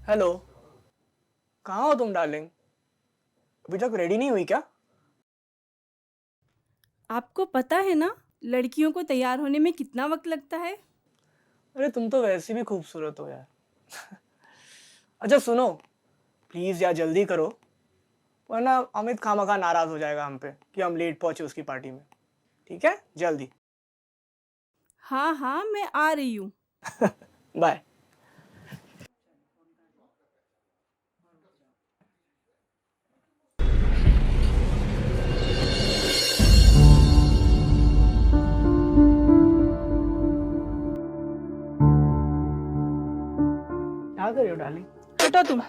Hello, कहाँ हो तुम डार्लिंग? अभी तक रेडी नहीं हुई क्या? आपको पता है ना लड़कियों को तैयार होने में कितना वक्त लगता है? अरे तुम तो वैसे भी खूबसूरत हो यार। अच्छा सुनो, प्लीज यार जल्दी करो, वरना अमित खामखा नाराज हो जाएगा हम पे कि हम लेट पहुंचे उसकी पार्टी में। ठीक है, जल्दी। हाँ हाँ, मैं आ रही हूँ। बाय। क्या कर रही हो डार्लिंग? हटो तुम,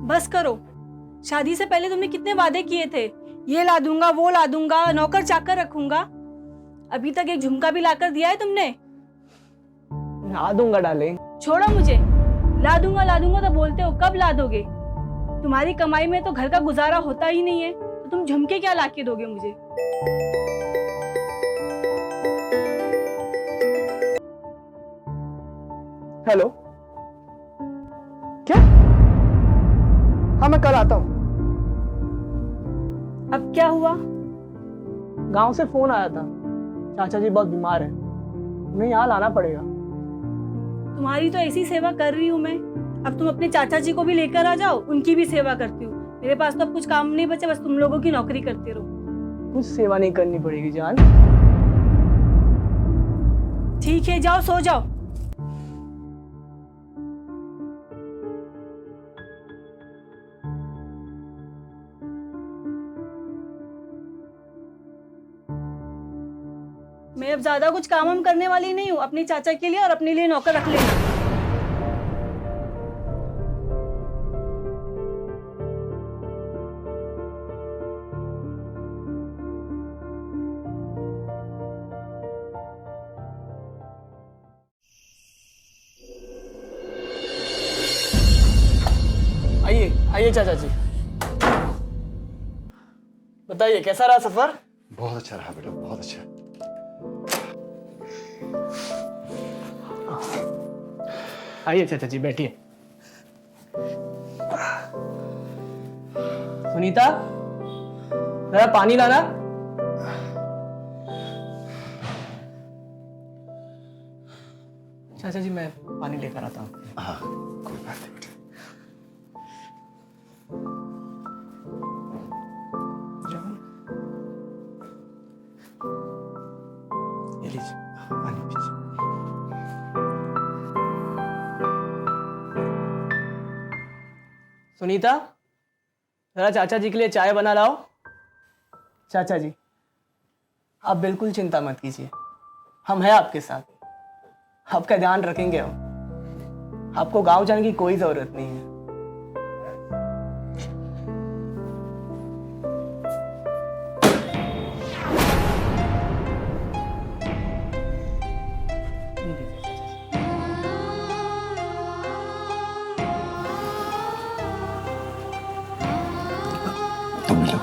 बस करो। शादी से पहले तुमने कितने वादे किए थे, ये ला दूंगा वो ला दूंगा, नौकर चाकर रखूंगा। अभी तक एक झुमका भी लाकर दिया है तुमने? ला दूंगा डार्लिंग। छोड़ो मुझे। ला दूंगा तो बोलते हो, कब ला दोगे? तुम्हारी कमाई में तो घर का गुजारा होता ही नहीं है, तो तुम झुमके क्या लाके दोगे मुझे? हेलो, क्या? हाँ मैं कल आता हूँ। अब क्या हुआ? गांव से फोन आया था, चाचा जी बहुत बीमार है, उन्हें यहाँ लाना पड़ेगा। तुम्हारी तो ऐसी सेवा कर रही हूँ मैं, अब तुम अपने चाचा जी को भी लेकर आ जाओ, उनकी भी सेवा करती हूँ। मेरे पास तो अब कुछ काम नहीं बचे, बस तुम लोगों की नौकरी करते रहो। कुछ सेवा नहीं करनी पड़ेगी जान। ठीक है, जाओ सो जाओ। मैं अब ज्यादा कुछ काम हम करने वाली नहीं हूँ, अपने चाचा के लिए और अपने लिए नौकर रख लेना। आइए आइए चाचा जी, बताइए कैसा रहा सफर? बहुत अच्छा रहा बेटा, बहुत अच्छा। आइए चाचा जी बैठिए। सुनीता, जरा पानी लाना। चाचा जी मैं पानी लेकर आता हूँ। हाँ कोई बात नहीं बेटा। ये लीजिए पानी पीजिए। सुनीता, जरा चाचा जी के लिए चाय बना लाओ। चाचा जी, आप बिल्कुल चिंता मत कीजिए, हम हैं आपके साथ, आपका ध्यान रखेंगे हम। आपको गांव जाने की कोई जरूरत नहीं है। ये लीजिए चाचा जी। तुम लो।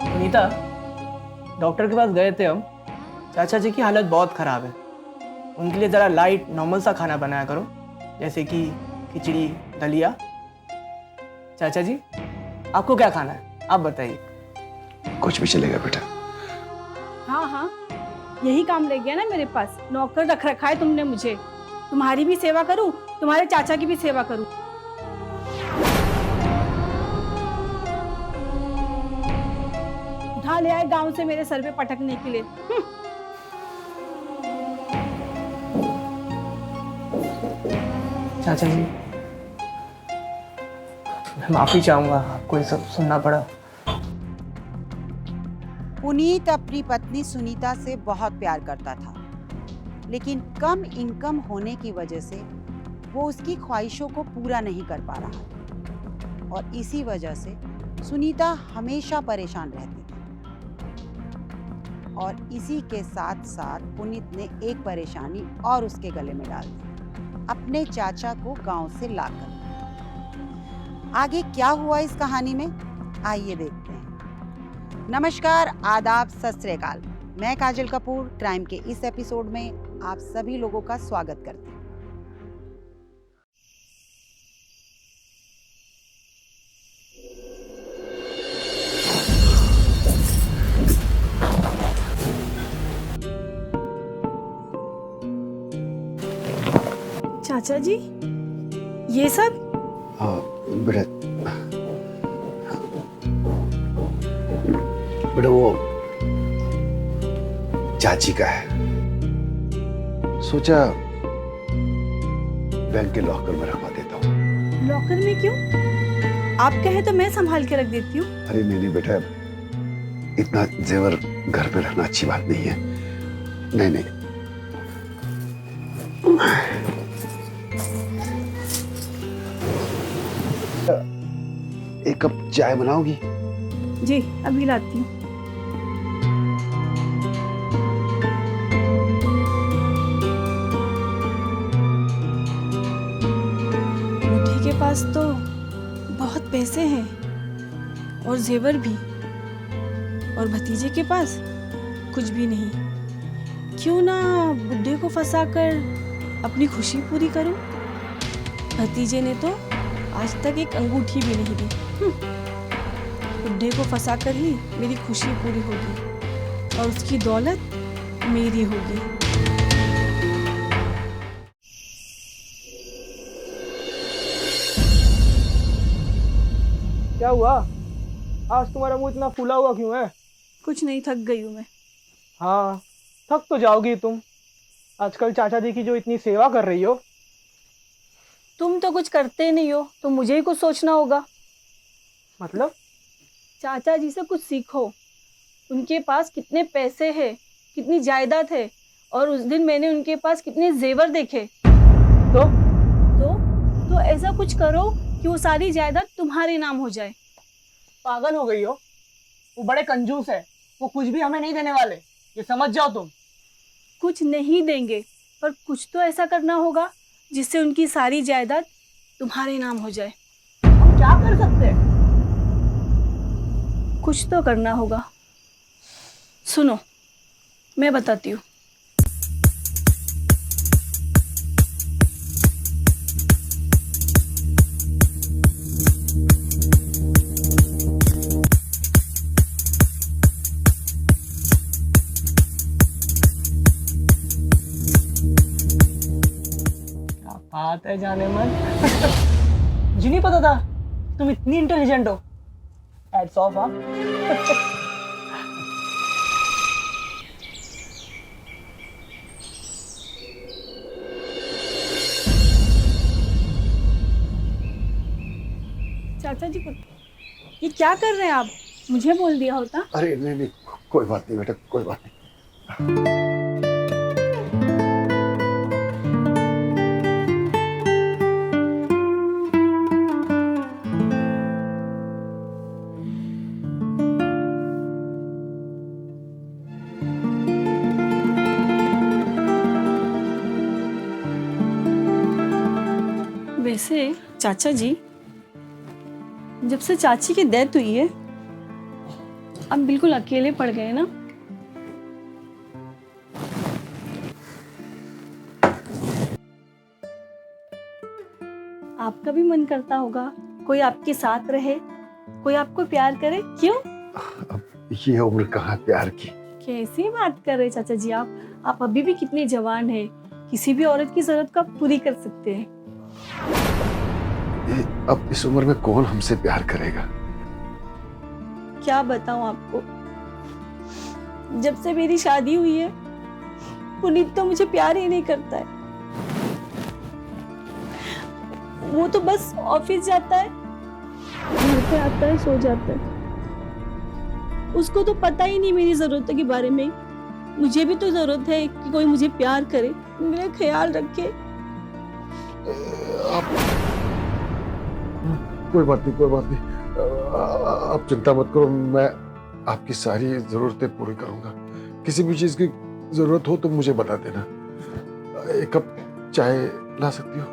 सुनीता, डॉक्टर के पास गए थे हम। चाचा जी की हालत बहुत खराब है। उनके लिए ज़रा लाइट नॉर्मल सा खाना बनाया करो, जैसे कि खिचड़ी, दलिया। चाचा जी, आपको क्या खाना है, आप बताइए। कुछ भी चलेगा बेटा। हाँ हाँ, यही काम रह गया ना मेरे पास। नौकर रख रखा है तुमने मुझे। तुम्हारी भी सेवा करूं, तुम्हारे चाचा की भी सेवा करूं। उठा ले आए गांव से मेरे सर पे पटकने के लिए। चाचा जी, मैं माफ़ी चाहूँगा, आपको ये सब सुनना पड़ा। पुनीत अपनी पत्नी सुनीता से बहुत प्यार करता था, लेकिन कम इनकम होने की वजह से वो उसकी ख्वाहिशों को पूरा नहीं कर पा रहा था और इसी वजह से सुनीता हमेशा परेशान रहती थी। और इसी के साथ साथ पुनीत ने एक परेशानी और उसके गले में डाल दी, अपने चाचा को गांव से लाकर। आगे क्या हुआ इस कहानी में, आइए देखते हैं। नमस्कार, आदाब, सत श्री अकाल। मैं काजल कपूर क्राइम के इस एपिसोड में आप सभी लोगों का स्वागत करती हूँ। चाचा जी, ये सब? हाँ बेटा, बेटा वो चाची का है, सोचा बैंक के लॉकर में रखवा देता हूँ। लॉकर में क्यों? आप कहे तो मैं संभाल के रख देती हूँ। अरे नहीं नहीं बेटा, इतना जेवर घर पे रखना अच्छी बात नहीं है। नहीं नहीं, एक कप चाय बनाओगी? जी, अभी लाती हूँ। बुढ़े के पास तो बहुत पैसे हैं और जेवर भी, और भतीजे के पास कुछ भी नहीं। क्यों ना बुढ़े को फंसाकर अपनी खुशी पूरी करूं? भतीजे ने तो आज तक एक अंगूठी भी नहीं दी। बुढ़े को फंसाकर ही मेरी खुशी पूरी होगी और उसकी दौलत मेरी होगी। क्या हुआ? आज तुम्हारा मुंह इतना फूला हुआ क्यों है? कुछ नहीं, थक गई हूँ मैं। हाँ, थक तो जाओगी तुम। आजकल चाचा जी की जो इतनी सेवा कर रही हो। तुम तो कुछ करते नहीं हो, तो मुझे ही कुछ सोचना होगा। मतलब? चाचा जी से कुछ सीखो। उनके पास कितने पैसे हैं, कितनी जायदाद है, और उस दिन मैंने उनके पास कितने जेवर देखे। तो तो ऐसा कुछ करो कि वो सारी जायदाद तुम्हारे नाम हो जाए। पागल हो गई हो? वो बड़े कंजूस है, वो कुछ भी हमें नहीं देने वाले, ये समझ जाओ तुम। कुछ नहीं देंगे, पर कुछ तो ऐसा करना होगा जिससे उनकी सारी जायदाद तुम्हारे नाम हो जाए। हम क्या कर सकते हैं? कुछ तो करना होगा। सुनो, मैं बताती हूँ। बात है जाने मन। मुझे नहीं पता था तुम इतनी इंटेलिजेंट हो। Hats off. हाँ चाचा जी ये क्या कर रहे हैं आप? मुझे बोल दिया होता। अरे नहीं नहीं, कोई बात नहीं बेटा, कोई बात नहीं। वैसे चाचा जी, जब से चाची की डेथ हुई है आप बिल्कुल अकेले पड़ गए ना। आपका भी मन करता होगा कोई आपके साथ रहे, कोई आपको प्यार करे। क्यों? अब ये उम्र कहाँ प्यार की। कैसी बात कर रहे चाचा जी आप अभी भी कितने जवान हैं, किसी भी औरत की जरूरत को आप पूरी कर सकते हैं। अब इस उम्र में कौन हमसे प्यार करेगा? क्या बताऊं आपको, जब से मेरी शादी हुई है पुनीत तो मुझे प्यार ही नहीं करता है। वो तो बस ऑफिस जाता है, घर पे आता है, सो जाता है। उसको तो पता ही नहीं मेरी जरूरतों के बारे में। मुझे भी तो जरूरत है कि कोई मुझे प्यार करे, मेरा ख्याल रखे। कोई बात नहीं, कोई बात नहीं, आप चिंता मत करो, मैं आपकी सारी जरूरतें पूरी करूंगा। किसी भी चीज की जरूरत हो तो मुझे बता देना। एक कप चाय ला सकती हो?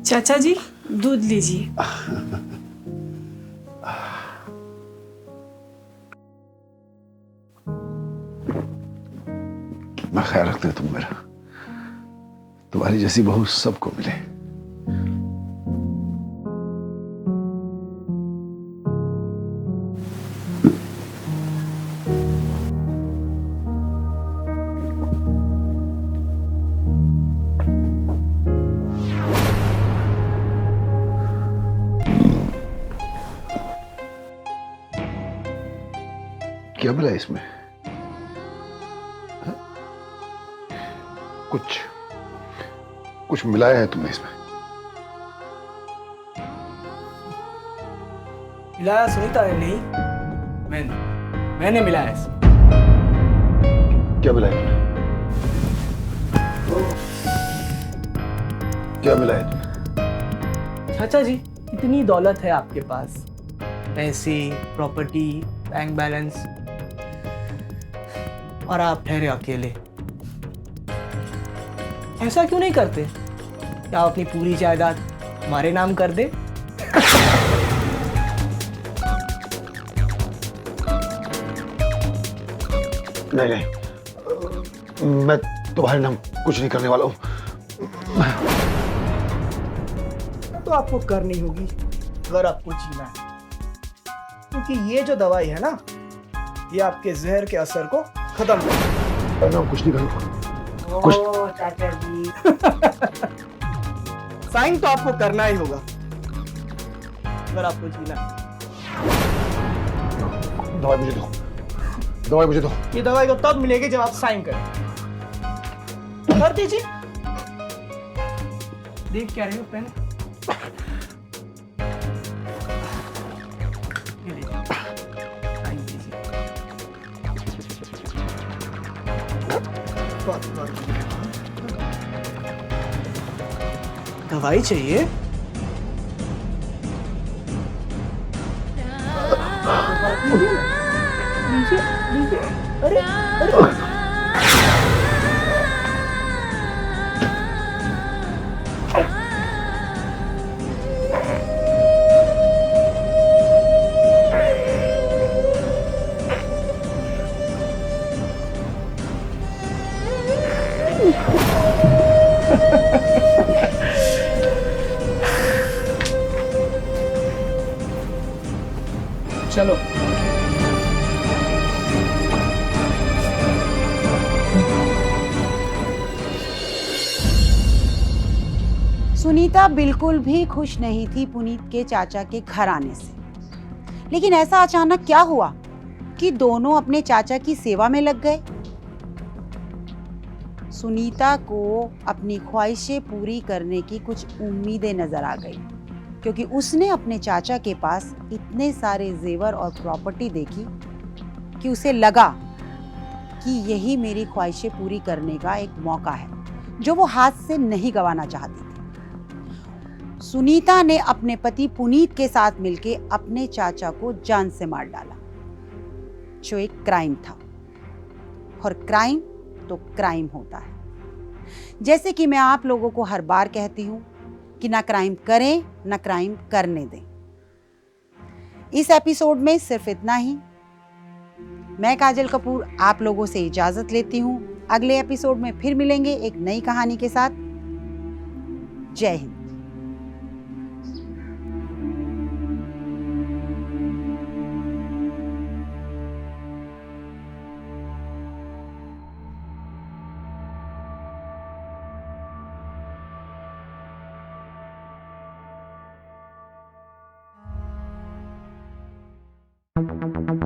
चाचा जी दूध लीजिए। मैं ख्याल रखते हो तुम मेरा, तुम्हारी जैसी बहू सबको मिले। क्या मिला इसमें? कुछ मिलाया है तुमने इसमें? मिलाया सुनीता ने नहीं, मैंने मिलाया इसमें। क्या मिलाया तुमने? क्या मिलाया तुमने? चाचा जी इतनी दौलत है आपके पास, पैसे, प्रॉपर्टी, बैंक बैलेंस, और आप ठहरे अकेले। ऐसा क्यों नहीं करते? क्या आप अपनी पूरी जायदाद हमारे नाम कर दे? नहीं नहीं, मैं तुम्हारे नाम कुछ नहीं करने वाला हूँ। तो आपको करनी होगी अगर आपको जीना है, क्योंकि ये जो दवाई है ना, ये आपके जहर के असर को खत्म कर। मैं कुछ नहीं करूँगा। चाचा जी साइन तो आपको करना ही होगा अगर आपको जीना है। दवाई मुझे दो, दवाई मुझे दो। ये दवाई तो तब मिलेगी जब आप साइन करें। कर दीजिए। देख क्या रहे हो पेन? ये लीजिए, साइन कीजिए। दवाई चाहिए? अरे चलो। सुनीता बिल्कुल भी खुश नहीं थी पुनीत के चाचा के घर आने से। लेकिन ऐसा अचानक क्या हुआ कि दोनों अपने चाचा की सेवा में लग गए। सुनीता को अपनी ख्वाहिशें पूरी करने की कुछ उम्मीदें नजर आ गई, क्योंकि उसने अपने चाचा के पास इतने सारे जेवर और प्रॉपर्टी देखी कि उसे लगा कि यही मेरी ख्वाहिशें पूरी करने का एक मौका है जो वो हाथ से नहीं गंवाना चाहती थी। सुनीता ने अपने पति पुनीत के साथ मिलकर अपने चाचा को जान से मार डाला, जो एक क्राइम था। और क्राइम तो क्राइम होता है। जैसे कि मैं आप लोगों को हर बार कहती हूं कि ना क्राइम करें ना क्राइम करने दें। इस एपिसोड में सिर्फ इतना ही। मैं काजल कपूर आप लोगों से इजाजत लेती हूं। अगले एपिसोड में फिर मिलेंगे एक नई कहानी के साथ। जय हिंद। है